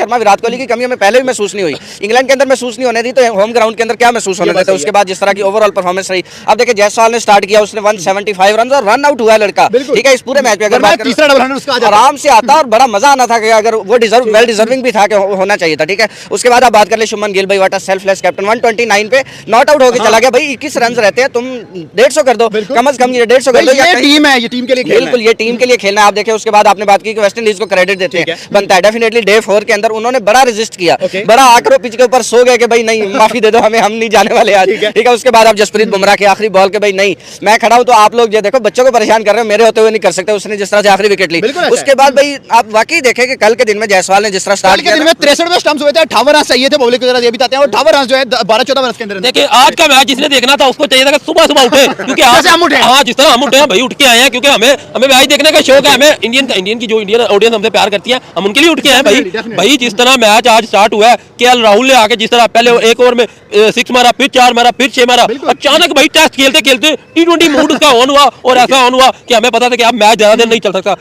शर्मा विराट कोहली की कमी हमें पहले भी महसूस नहीं हुई, इंग्लैंड के अंदर महसूस नहीं होने दी, तो होम ग्राउंड के अंदर क्या महसूस होने देते। उसके बाद जिस तरह की ओवरऑल परफॉर्मेंस रही, अब देखिए जायसवाल ने स्टार्ट किया, उसने 175 रन और रन आउट हुआ लड़का, ठीक है। इस पूरे मैच में अगर बात करें आराम से आता और बड़ा मजा आना था कि अगर वो वेल डिजर्विंग भी था कि होना चाहिए था, ठीक है। उसके बाद आप बात कर ले शुभमन गिल भाई, वाट सेल्फलेस कैप्टन, 129 पे नॉट आउट होकर चला गया भाई। 21 रन रहते हैं, तुम 150 कर दो, कम से कम 150 कर दो। ये टीम है, ये टीम के लिए बिल्कुल ये टीम के लिए खेलना है। आप देखें उसके बाद आपने बात की कि वेस्ट इंडीज को क्रेडिट देते हैं, बनता है डेफिनेटली। डे 4 के अंदर उन्होंने बड़ा रेजिस्ट किया, बड़ा आकर पिच के ऊपर सो गए कि भाई नहीं माफी दे दो हमें, हम नहीं जाने वाले आज, ठीक है। उसके बाद आप जसप्रीत बुमराह की आखिरी बॉल के भाई नहीं मैं खड़ा हूं तो आप लोग ये देखो बच्चों को परेशान कर रहे हो, मेरे होते हुए नहीं कर सकते, उसने जिस तरह से आखिरी विकेट ली। उसके बाद भाई आप वाकई देखें कि कल के दिन में जायसवाल ने जिस तरह स्टार्ट किया, 63 स्टंप्स हुए थे, 58 रन चाहिए थे पब्लिक को, जरा ये भी बताते हैं। और 58 रन जो है 12-14 ओवर के अंदर। देखिए आज का मैच जिसने देखना था उसको चाहिए था कि सुबह सुबह उठे, क्योंकि आज हम उठे, हाँ जिस तरह हम उठे हैं भाई, उठ के आए हैं, क्योंकि हमें मैच देखने का शौक है। हमें इंडियन की जो इंडियन ऑडियंस हमसे प्यार करती है, हम उनके लिए उठ के आए भाई। जिस तरह मैच आज स्टार्ट हुआ है, केएल राहुल ने आके जिस तरह पहले एक ओवर में 6 मारा, फिर 4 मारा, फिर 6 मारा, अचानक भाई टेस्ट खेलते खेलते T20 मूड उसका ऑन हुआ, और ऐसा ऑन हुआ कि हमें पता था कि अब मैच ज्यादा देर नहीं चल सकता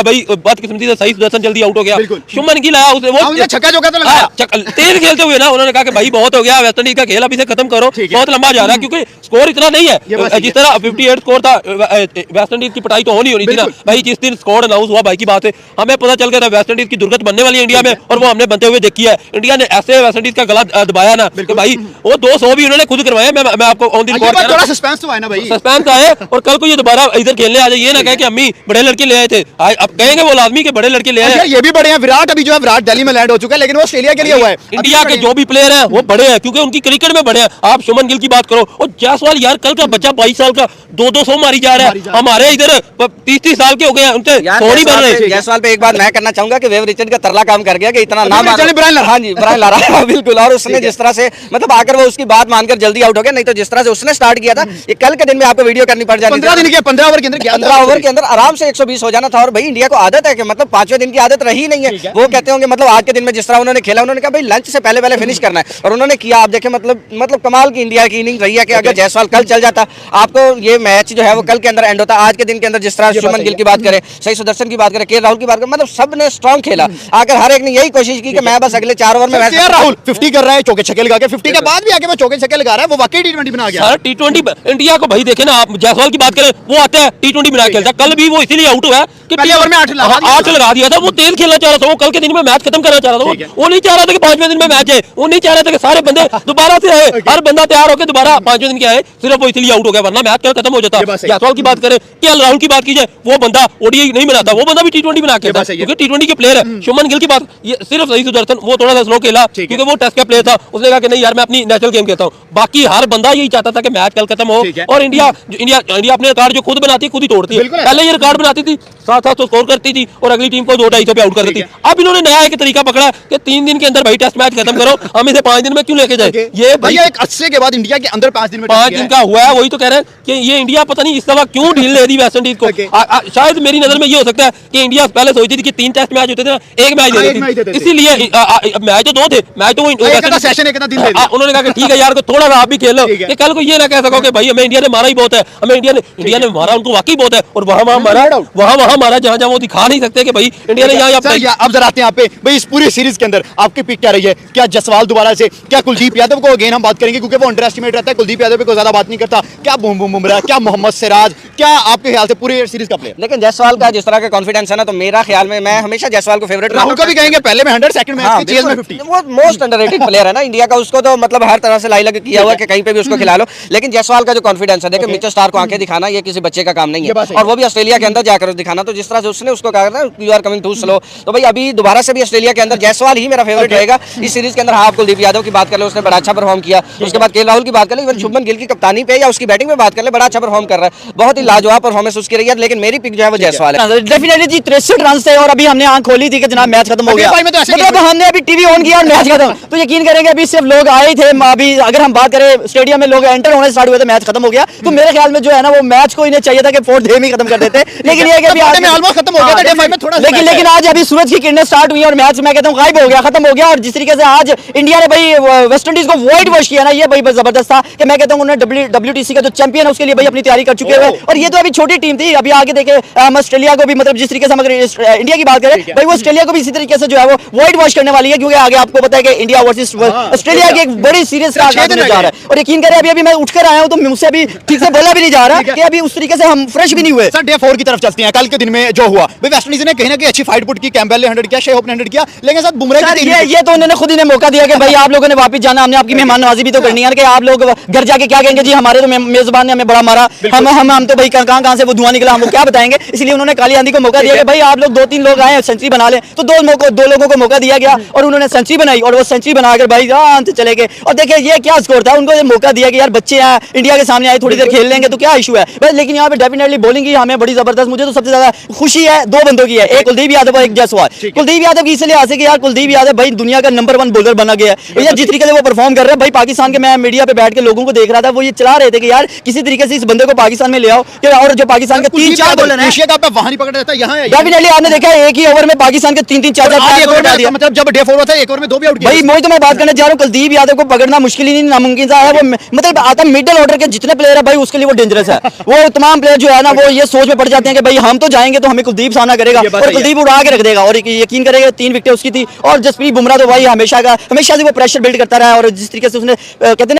भाई। बदकिस्मती से सही सुदर्शन जल्दी आउट हो गया, शुभमन गिल आया, उसे वो छक्का चौका तो लगाया, तेज खेलते हुए ना उन्होंने कहा कि भाई बहुत हो गया, वेस्ट इंडीज का खेल अभी से खत्म करो, बहुत लंबा जा रहा है, क्योंकि स्कोर इतना नहीं है। जिस तरह 58 स्कोर था, वेस्ट इंडीज की पिटाई तो होनी होनी थी ना भाई। जिस दिन स्कोर अनाउंस हुआ भाई की बात है, हमें पता चल गया था वेस्ट इंडीज की दुर्गत बनने वाली है इंडिया में, और वो हमने बनते हुए देखी है। इंडिया ने ऐसे वेस्ट इंडीज का गला दबाया ना कि भाई वो 200 भी उन्होंने खुद करवाया। मैं आपको ऑन द रिकॉर्ड थोड़ा सस्पेंस तो है ना भाई, सस्पेंस आए, और कल को ये दोबारा इधर खेलने आ जाए, ये ना कहे कि अम्मी बड़े लड़के ले आए थे, अब कहेंगे वो आदमी के बड़े लड़के ले आए। ये भी बड़े हैं, विराट अभी जो है विराट दिल्ली में लैंड हो चुका है, लेकिन वो ऑस्ट्रेलिया के लिए हुआ है। इंडिया के जो भी प्लेयर हैं वो बड़े हैं, क्योंकि उनकी क्रिकेट में बड़े हैं। आप शुभमन गिल की बात करो, और जायसवाल यार कल का बच्चा 22 साल का 200 मारी जा रहा है, हमारे इधर 30 साल के हो गए हैं, उनसे थोड़ी बन रहे। जायसवाल पे एक बात मैं करना चाहूंगा कि वेव रिचर्ड का तरला काम कर गया कि इतना नाम, हाँ जी ब्रायन लारा बिल्कुल, और उसने जिस तरह से मतलब आकर वो उसकी बात मानकर जल्दी आउट हो गया, नहीं तो जिस तरह से उसने स्टार्ट किया था, ये कल के दिन में आपको वीडियो करनी पड़ जाती है। 15 ओवर के अंदर 15 ओवर के अंदर आराम से 120 हो जाना था। और भाई इंडिया को आदत है कि मतलब 5वें दिन की आदत रही नहीं है, वो कहते होंगे मतलब आज के दिन में जिस तरह उन्होंने खेला, उन्होंने कहा भाई लंच से पहले फिनिश करना है, और उन्होंने किया। आप देखें मतलब कमाल की इंडिया की इनिंग रही है कि अगर जायसवाल कल चल जाता, आपको ये मैच जो है वो कल के अंदर एंड होता। आज के दिन के अंदर जिस तरह शुभमन गिल की बात करें, सही सुदर्शन की बात करें, केएल राहुल की बात करें, मतलब सबने स्ट्रांग खेला। आकर हर एक ने यही कोशिश की कि मैं बस अगले 4 ओवर में राहुल 50 कर रहा है, चौके छक्के लगा के, 50 के बाद भी आके वो चौके छक्के लगा रहा है, वो वाकई T20 बना गया। सर T20 इंडिया को भाई देखे ना, आप जायसवाल की बात करें, वो आता है T20 बना खेलता। कल भी वो इसीलिए आउट हुआ कि पहले ओवर में 8 लगा दिया था। वो तेज खेलना चाह रहा था, वो कल के दिन में मैच खत्म करना चाह रहा था। वो नहीं चाह रहा था कि 5वें दिन में मैच है, वो नहीं चाह रहा था कि सारे बंदे दोबारा से आए, हर बंदा तैयार होकर दोबारा 5वें दिन के आए, सिर्फ वो इसलिए आउट हो गया, वरना मैच कल खत्म हो जाता। जायसवाल की बात करें, केएल राहुल की बात की जाए, वो बंदा ओडीआई नहीं बनाता, वो बंदा भी T20 बना खेलता, क्योंकि T20 के प्लेयर है। शुभमन गिल की बात, ये सिर्फ सही सुदर्शन वो थोड़ा सा स्लो खेला, क्योंकि वो टेस्ट का प्लेयर था, उसने कहा कि नहीं यार मैं अपनी नेशनल गेम खेलता हूँ। बाकी हर बंदा यही चाहता था कि मैच कल खत्म हो, और इंडिया अपने रिकॉर्ड जो खुद बनाती है खुद ही तोड़ती है। पहले ये रिकॉर्ड बनाती थी, 700 स्कोर करती थी, और अगली टीम को 200-250 पे आउट कर देती। अब इन्होंने नया एक तरीका पकड़ा कि 3 दिन के अंदर भाई टेस्ट मैच खत्म करो, हम इसे 5 दिन में क्यों लेके जाए। ये भैया एक अच्छे के बाद इंडिया के अंदर 5 दिन में 5 दिन का हुआ है, वही तो कह रहे हैं कि ये इंडिया पता नहीं इस दफा क्यों ढील दे दी वेस्ट इंडीज को। शायद मेरी नजर में ये हो सकता है कि इंडिया पहले सोचती थी कि 3 टेस्ट मैच होते थे ना, एक मैच दे देती, इसीलिए मैच तो 2 थे, मैच तो उन्होंने कहा कि ठीक है यार को थोड़ा सा आप भी खेलो, कि कल को ये ना कह सको कि भाई हमें इंडिया ने मारा ही बहुत है, हमें इंडिया ने मारा उनको वाकई बहुत है, और वहां मारा जहां वो दिखा नहीं सकते कि भाई इंडिया ने यहाँ। अब जरा आते हैं यहाँ पे भाई, इस पूरी सीरीज के अंदर आपकी पिक क्या रही है? क्या जायसवाल दोबारा से, क्या कुलदीप यादव को अगेन हम बात करेंगे, क्योंकि वो अंडर एस्टिमेट रहता है, कुलदीप यादव पे कोई ज्यादा बात नहीं करता, क्या बुमराह, क्या मोहम्मद सिराज, क्या आपके ख्याल से पूरे सीरीज का प्लेयर? लेकिन जायसवाल का जिस तरह का कॉन्फिडेंस है ना, तो मेरा ख्याल में मैं हमेशा जायसवाल को फेवरेट, राहुल का भी कहेंगे पहले में 100, सेकंड में 50, वो मोस्ट अंडररेटेड प्लेयर है ना इंडिया का, उसको तो मतलब हर तरह से लाई लग किया हुआ है कि कहीं पे भी उसको खिला लो। लेकिन जायसवाल का जो कॉन्फिडेंस है, देखो मिचेल स्टार्क को आंखें दिखाना ये किसी बच्चे का काम नहीं है, और वो भी ऑस्ट्रेलिया के अंदर जाकर दिखाना। तो जिस तरह से उसने उसको कहा ना you are coming too slow, तो भाई अभी दोबारा से भी ऑस्ट्रेलिया के अंदर जायसवाल ही मेरा फेवरेट रहेगा इस सीरीज के अंदर। हाँ, आप कुलदीप यादव की बात कर ले, उसने बड़ा अच्छा परफॉर्म किया। उसके बाद केएल राहुल की बात कर ले, इवन शुभमन गिल की कप्तानी पे या उसकी बैटिंग में बात कर ले, बड़ा अच्छा परफॉर्म कर रहा है, बहुत ही लाजवाब परफॉर्मेंस उसकी रही है। लेकिन मेरी पिक जो है वो जायसवाल है डेफिनेटली जी। 63 रन से, और अभी हमने आंख खोली थी कि जनाब मैच खत्म हो गया, मतलब हमने अभी टीवी ऑन किया और मैच खत्म। तो यकीन करेंगे अभी सिर्फ लोग आए थे, अभी अगर हम बात करें स्टेडियम में लोग एंटर होने स्टार्ट हुए थे, मैच खत्म हो गया। तो मेरे ख्याल में जो है ना वो मैच को इन्हें चाहिए था कि 4th डे में खत्म कर देते, लेकिन ये कि अभी में ऑलमोस्ट खत्म हो गया था डे 5 में थोड़ा, लेकिन आज अभी सूरज की किरणें स्टार्ट हुई और मैच मैं कहता हूं गायब हो गया, खत्म हो गया। और जिस तरीके से आज इंडिया ने भाई वेस्ट इंडीज को वाइट वॉश किया ना, ये भाई जबरदस्त था कि मैं कहता हूं उन्होंने WTC का जो चैंपियन है उसके लिए भाई अपनी तैयारी कर चुके हैं। और ये तो अभी छोटी टीम थी, अभी आगे देखे हम ऑस्ट्रेलिया को भी, मतलब जिस तरीके से हम अगर इंडिया की बात करें भाई, वो ऑस्ट्रेलिया को भी इसी तरीके से जो है वो वाइट वॉश करने वाली है, क्योंकि आगे आपको पता है कि इंडिया वर्सेस ऑस्ट्रेलिया की एक बड़ी सीरीज का आगाज होने जा रहा है। और यकीन करें अभी मैं उठकर आया हूं तो मुझसे अभी ठीक से बोला भी नहीं जा रहा कि अभी उस तरीके से हम फ्रेश भी नहीं हुए। सर डे 4 की तरफ चलते हैं। कल के दिन में जो हुआ भाई, वेस्ट इंडीज ने कहीं ना कहीं अच्छी फाइट पुट की, कैम्पबेल ने 100 किया, शे होप ने 100 किया, लेकिन सर बुमराह ये तो उन्होंने खुद ही ने मौका दिया कि भाई आप लोगों ने वापस जाना, हमने आपकी मेहमान नवाजी भी तो करनी है कि आप लोग घर जाके क्या कहेंगे जी हमारे तो मेजबान ने हमें बड़ा मारा, हम तो भाई कहां से वो धुआं निकला, हम क्या बताएंगे। इसलिए उन्होंने काली आंधी को मौका दिया कि भाई आप लोग 2-3 लोग आए सेंचुरी बना लें, तो दो लोगों को मौका दिया गया और उन्होंने सेंचुरी बनाई और वो सेंचुरी बनाकर भाई चले गए। और देखिए ये क्या स्कोर था, उनको मौका दिया कि यार बच्चे हैं इंडिया के सामने आए, थोड़ी देर खेल लेंगे तो क्या इशू है बस। लेकिन यहाँ पे डेफिनेटली बॉलिंग की हमें बड़ी जबरदस्त, मुझे तो सबसे ज्यादा खुशी है 2 बंदों की है, एक कुलदीप यादव और एक जायसवाल। कुलदीप यादव की इसलिए आसे कि यार कुलदीप यादव भाई दुनिया का नंबर 1 बॉलर बना गया है यार, जिस तरीके से वो परफॉर्म कर रहे हैं भाई। पाकिस्तान के मैं मीडिया पे बैठ के लोगों को देख रहा था, वो ये चला रहे थे कि यार किसी तरीके से इस बंदे को पाकिस्तान में ले आओ, और जो पाकिस्तान के 3-4 बॉलर हैं, एशिया कप पे वहां नहीं पकड़ा जाता, यहाँ है डेफिनेटली आपने देखा एक ही ओवर में पाकिस्तान के 3-3 4-4 मतलब जब डे 4 हुआ था एक ओवर में 2 भी आउट किया भाई। मैं तो मैं बात करने जा रहा हूं, कुलदीप यादव को पकड़ना मुश्किल ही नहीं, नामुमकिन सा है वो, मतलब आता मिडिल ऑर्डर के जितने प्लेयर है भाई उसके लिए वो डेंजरस है। वो तमाम प्लेयर जो है ना वो ये सोच में पड़ जाते हैं कि भाई हम तो जाएंगे तो हमें कुलदीप सामना करेगा और कुलदीप उड़ा के रख देगा और यकीन करेगा 3 विकेट उसकी थी। और जसप्रीत बुमराह तो भाई हमेशा से वो प्रेशर बिल्ड करता रहा और जिस तरीके से उसने कहते हैं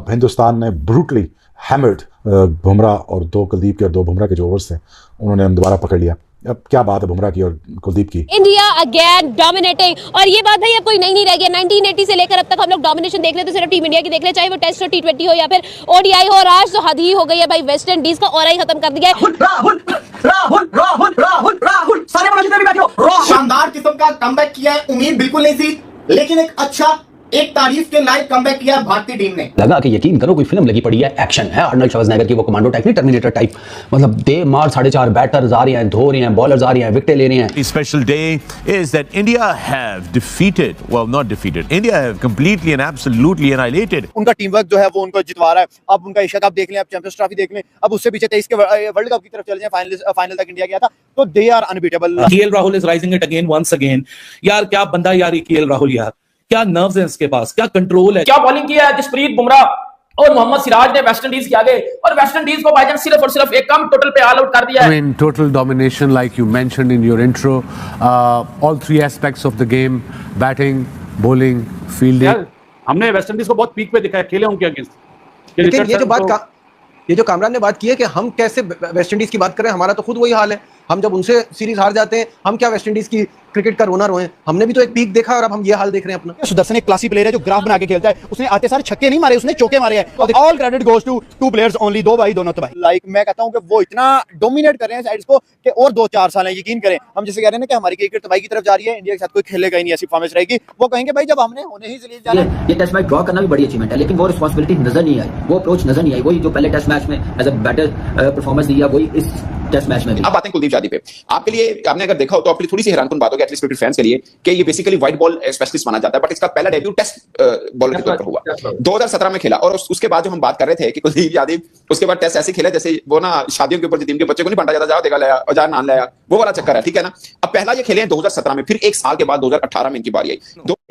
हिंदुस्तान ने ब्रूटली हैमर्ड बुमराह और 2 कुलदीप के और 2 बुमराह के जो ओवर्स थे उन्होंने दोबारा पकड़ लिया। अब क्या बात है बुमराह की और कुलदीप की। इंडिया अगेन डोमिनेटिंग, और ये बात भाई अब कोई नई नहीं रह गया। 1980 से लेकर अब तक हम लोग डोमिनेशन देख ले तो सिर्फ टीम इंडिया की देख ले, चाहे वो टेस्ट हो, T20 हो या फिर ODI हो। और आज तो हद ही हो गई है भाई, वेस्ट इंडीज का ऑरा ही खत्म कर दिया है। राहुल सारे बड़ा जितने भी बैठे हो, शानदार किस्म का कमबैक किया है, उम्मीद बिल्कुल नहीं थी, लेकिन एक तारीफ के लायक कमबैक किया भारतीय टीम ने। लगा कि यकीन करो कोई फिल्म लगी पड़ी है, एक्शन है अर्नल्ड श्वार्ज़नेगर की, वो कमांडो टाइप नहीं, टर्मिनेटर टाइप, मतलब दे मार 4.5 बैटर्स आ रहे हैं, धो रहे हैं, बॉलर्स आ रहे हैं, विकेट ले रहे हैं। Special day is that India have defeated, well not defeated, India have completely and absolutely annihilated. उनका टीम वर्क जो है वो उनको जितवा रहा है। अब उनका एशिया कप देख लें, अब चैंपियंस ट्रॉफी देख लें, अब उससे पीछे 23 के वर्ल्ड कप की तरफ चले जाएं, फाइनल तक इंडिया गया था, तो they are unbeatable. KL Rahul is rising it again once again. यार क्या बंदा यार ये KL राहुल, यार क्या नर्व्स हैं इसके पास, क्या कंट्रोल है, क्या बॉलिंग की है जसप्रीत बुमराह और मोहम्मद सिराज ने वेस्ट इंडीज के आगे, और वेस्ट इंडीज को भाईजान सिर्फ और सिर्फ एक कम टोटल पे ऑल आउट कर दिया है। In total domination like you mentioned in your intro, all 3 aspects of the game, batting, bowling, fielding. हमने वेस्ट इंडीज को बहुत पीक पे दिखा है, खेले उनके अगेंस्ट। लेकिन ये जो कामरान ने बात की है कि हम कैसे वेस्ट इंडीज की बात करें, हमारा तो खुद वही हाल है। हम जब उनसे सीरीज हार जाते हैं, हम क्या वेस्ट इंडीज की क्रिकेट का रोना रोए। हमने भी तो एक पीक देखा और अब हम ये हाल देख रहे हैं अपना। सुदर्शन एक क्लासी प्लेयर है जो ग्राफ बना के खेलता है, उसने आते सारे छक्के नहीं मारे, उसने चौके मारे हैं। All credit goes to 2 players only, 2 भाई दोनों तो भाई। लाइक मैं कहता हूं कि वो इतना डोमिनेट कर रहे हैं साइड्स को कि और 2-4 साल है, यकीन करें। हम जैसे कह रहे हैं ना कि हमारी क्रिकेट तबाही की तरफ जा रही है, इंडिया के साथ कोई खेलेगा ही नहीं, ऐसी फॉर्मेंस रहेगी। वो कहेंगे भाई जब हमने होने ही सीरीज जाना है। ये टेस्ट मैच ड्रॉ करना भी बड़ी अचीवमेंट है, लेकिन वो रिस्पांसिबिलिटी नजर नहीं आई, वो अप्रोच नजर नहीं आई। वही जो पहले टेस्ट मैच में एज अ बैटर परफॉर्मेंस दिया, वही इस टेस्ट मैच में भी। अब बातें कुलदीप यादव पे, आपके लिए आपने अगर देखा हो तो आपके लिए थोड़ी सी हैरानकुन बात होगी एटलीस्ट क्रिकेट फैंस के लिए कि ये बेसिकली व्हाइट बॉल स्पेशलिस्ट माना जाता है, बट इसका पहला डेब्यू टेस्ट बॉलर के तौर पर हुआ 2017 में खेला। और उसके बाद जो हम बात कर रहे थे कि कुलदीप यादव उसके बाद टेस्ट ऐसे खेला जैसे वो ना शादियों के ऊपर टीम के बच्चे को नहीं बांटा जाता, जाओ देखा लाया और जा नान लाया, वो वाला चक्कर है, ठीक है ना। अब पहला ये खेले हैं 2017 में, फिर 1 साल के बाद 2018 में इनकी बारी आई।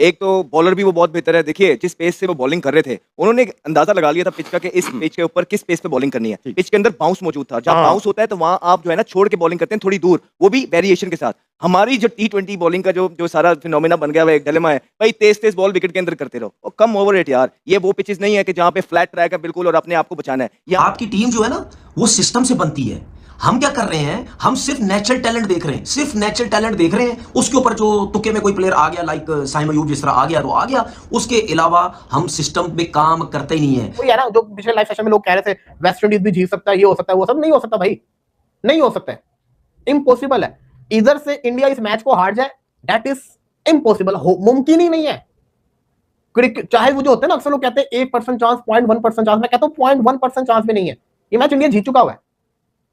एक तो बॉलर भी वो बहुत बेहतर है। देखिए जिस पेस से वो बॉलिंग कर रहे थे, उन्होंने अंदाजा लगा लिया था पिच का कि इस पिच के ऊपर किस पेस पे बॉलिंग करनी है। पिच के अंदर बाउंस मौजूद था, जब बाउंस होता है तो वहां आप जो है ना छोड़ के बॉलिंग करते हैं थोड़ी दूर, वो भी वेरिएशन के साथ। हमारी जो T20 बॉलिंग का जो सारा फिनोमेना बन गया है, एक डिलेमा है भाई, तेज बॉल विकेट के अंदर करते रहो और कम ओवर रेट। यार ये वो पिचेस नहीं है कि जहां पे फ्लैट ट्रैक है बिल्कुल और अपने आप को बचाना है। या आपकी टीम जो है ना वो सिस्टम से बनती है। हम क्या कर रहे हैं, हम सिर्फ नेचुरल टैलेंट देख रहे हैं, सिर्फ नेचुरल टैलेंट देख रहे हैं। उसके ऊपर जो तुक्के में कोई प्लेयर आ गया, लाइक साइम अयूब जिस तरह आ गया तो आ गया, उसके अलावा हम सिस्टम पे काम करते ही नहीं है। वो यार जो पिछले लाइव सेशन में लोग कह रहे थे वेस्ट इंडीज भी जीत सकता है, ये हो सकता है, वो सब नहीं हो सकता भाई, नहीं हो सकता है, इम्पॉसिबल है। इधर से इंडिया इस मैच को हार जाए, दैट इज इम्पॉसिबल, मुमकिन ही नहीं है। चाहे वो जो होते हैं ना, अक्सर लोग कहते हैं 1% चांस, 0.1% चांस, मैं कहता हूं 0.1% चांस भी नहीं है, ये मैच इंडिया जीत चुका हुआ है।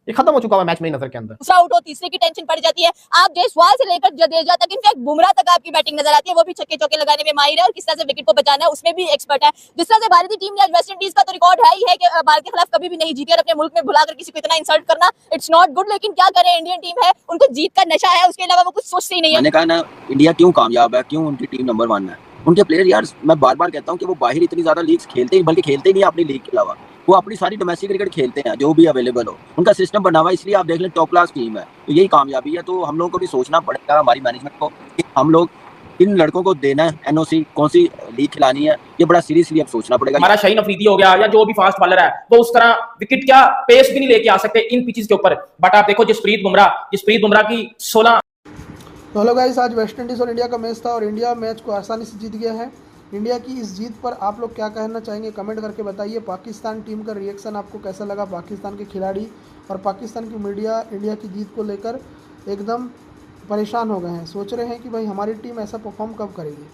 ये खत्म हो चुका हुआ मैच मेरी नजर के अंदर। दूसरा आउट हो, तीसरे की टेंशन पड़ जाती है। आप जयसवाल से लेकर जडेजा तक, इनफैक्ट बुमराह तक आपकी बैटिंग नजर आती है, वो भी छक्के चौके लगाने में माहिर है और किस तरह से विकेट को बचाना है उसमें भी एक्सपर्ट है। जिस तरह से भारतीय टीम ने आज वेस्ट इंडीज का तो रिकॉर्ड है ही है कि भारत के खिलाफ कभी भी नहीं जीती और अपने मुल्क में भुलाकर किसी को इतना इंसल्ट करना इट्स नॉट गुड। लेकिन क्या करें, इंडियन टीम है, उनको जीत का नशा है, उसके अलावा वो कुछ सोचते ही नहीं है। मैंने कहा ना, इंडिया क्यों कामयाब है, क्यों उनकी टीम नंबर 1 है। उनके प्लेयर यार, मैं बार बार कहता हूँ कि वो बाहर इतनी ज्यादा लीग्स खेलते ही, बल्कि खेलते ही नहीं अपनी लीग के अलावा, वो अपनी सारी डोमेस्टिक क्रिकेट खेलते हैं जो भी अवेलेबल हो, उनका सिस्टम बना हुआ है। इसलिए आप देख लें टॉप क्लास टीम है, तो यही कामयाबी है। तो हम लोगों को भी सोचना पड़ेगा, हमारी मैनेजमेंट को, कि हम लोग इन लड़कों को देना है एनओसी, कौन सी लीग खिलानी है, ये बड़ा सीरियसली अब सोचना पड़ेगा। हमारा शाहीन अफरीदी हो गया या जो भी फास्ट बॉलर है, वो उस तरह विकेट क्या पेस भी नहीं लेके आ सकते इन पिचेस के ऊपर। बट आप देखो जसप्रीत बुमराह की 16। तो हेलो गाइस, आज वेस्ट इंडीज़ और इंडिया का मैच था और इंडिया मैच को आसानी से जीत गया है। इंडिया की इस जीत पर आप लोग क्या कहना चाहेंगे, कमेंट करके बताइए। पाकिस्तान टीम का रिएक्शन आपको कैसा लगा? पाकिस्तान के खिलाड़ी और पाकिस्तान की मीडिया इंडिया की जीत को लेकर एकदम परेशान हो गए हैं, सोच रहे हैं कि भाई हमारी टीम ऐसा परफॉर्म कब करेगी।